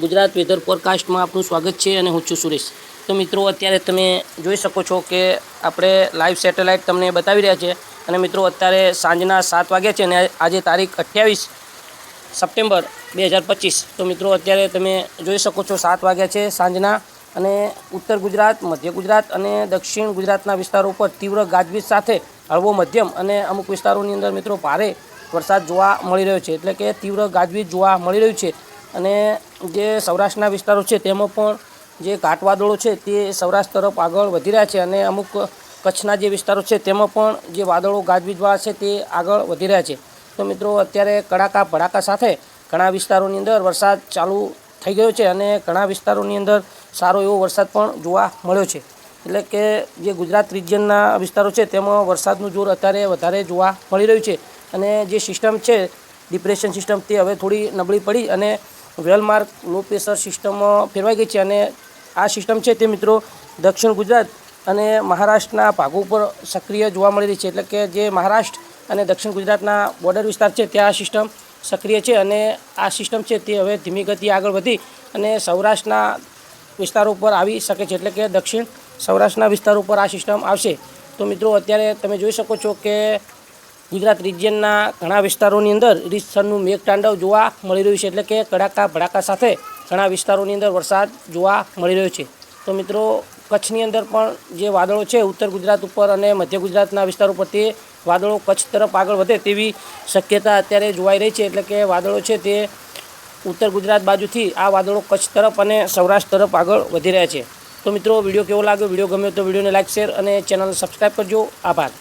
Gujarat weather ફોરકાસ્ટમાં આપનું સ્વાગત છે અને હું છું સુરેશ। તો મિત્રો અત્યારે તમે જોઈ શકો છો કે આપણે લાઈવ સેટેલાઇટ તમને બતાવી રહ્યા છે અને મિત્રો અત્યારે સાંજના 7 વાગ્યા છે અને આજે તારીખ 28 સપ્ટેમ્બર 2025। તો મિત્રો અત્યારે તમે જોઈ શકો છો 7 વાગ્યા છે સાંજના અને ઉત્તર ગુજરાત, મધ્ય ગુજરાત અને દક્ષિણ ગુજરાતના વિસ્તારો પર તીવ્ર ગાજવીજ સાથે હળવો મધ્યમ અને અમુક વિસ્તારોની અંદર મિત્રો ભારે વરસાદ જોવા મળી રહ્યો છે, એટલે કે તીવ્ર ગાજવીજ જોવા મળી રહ્યું છે। અને જે સૌરાષ્ટ્રના વિસ્તારો છે તેમાં પણ જે ઘાટ વાદળો છે તે સૌરાષ્ટ્ર તરફ આગળ વધી રહ્યા છે અને અમુક કચ્છના જે વિસ્તારો છે તેમાં પણ જે વાદળો ગાજવીજવાળા છે તે આગળ વધી રહ્યા છે। તો મિત્રો અત્યારે કડાકા ભડાકા સાથે ઘણા વિસ્તારોની અંદર વરસાદ ચાલુ થઈ ગયો છે અને ઘણા વિસ્તારોની અંદર સારો એવો વરસાદ પણ જોવા મળ્યો છે, એટલે કે જે ગુજરાત રિજિયનના વિસ્તારો છે તેમાં વરસાદનું જોર અત્યારે વધારે જોવા મળી રહ્યું છે। અને જે સિસ્ટમ છે ડિપ્રેશન સિસ્ટમ તે હવે થોડી નબળી પડી અને વેલમાર્ક લો પ્રેશર સિસ્ટમમાં ફેરવાઈ ગઈ છે અને આ સિસ્ટમ છે તે મિત્રો દક્ષિણ ગુજરાત અને મહારાષ્ટ્રના ભાગો ઉપર સક્રિય જોવા મળી રહી છે, એટલે કે જે મહારાષ્ટ્ર અને દક્ષિણ ગુજરાતના બોર્ડર વિસ્તાર છે ત્યાં આ સિસ્ટમ સક્રિય છે અને આ સિસ્ટમ છે તે હવે ધીમી ગતિએ આગળ વધી અને સૌરાષ્ટ્રના વિસ્તારો પર આવી શકે છે, એટલે કે દક્ષિણ સૌરાષ્ટ્રના વિસ્તારો પર આ સિસ્ટમ આવશે। તો મિત્રો અત્યારે તમે જોઈ શકો છો કે ગુજરાત રિજિયનના ઘણા વિસ્તારોની અંદર રીતસરનું મેઘતાંડવ જોવા મળી રહ્યું છે, એટલે કે કડાકા ભડાકા સાથે ઘણા વિસ્તારોની અંદર વરસાદ જોવા મળી રહ્યો છે। તો મિત્રો કચ્છની અંદર પણ જે વાદળો છે ઉત્તર ગુજરાત ઉપર અને મધ્ય ગુજરાતના વિસ્તારો પર તે વાદળો કચ્છ તરફ આગળ વધે તેવી શક્યતા અત્યારે જોવાઈ રહી છે, એટલે કે વાદળો છે તે ઉત્તર ગુજરાત બાજુથી આ વાદળો કચ્છ તરફ અને સૌરાષ્ટ્ર તરફ આગળ વધી રહ્યા છે। તો મિત્રો વિડીયો કેવો લાગ્યો? વિડીયો ગમ્યો તો વિડીયોને લાઈક, શેર અને ચેનલને સબસ્ક્રાઈબ કરજો। આભાર।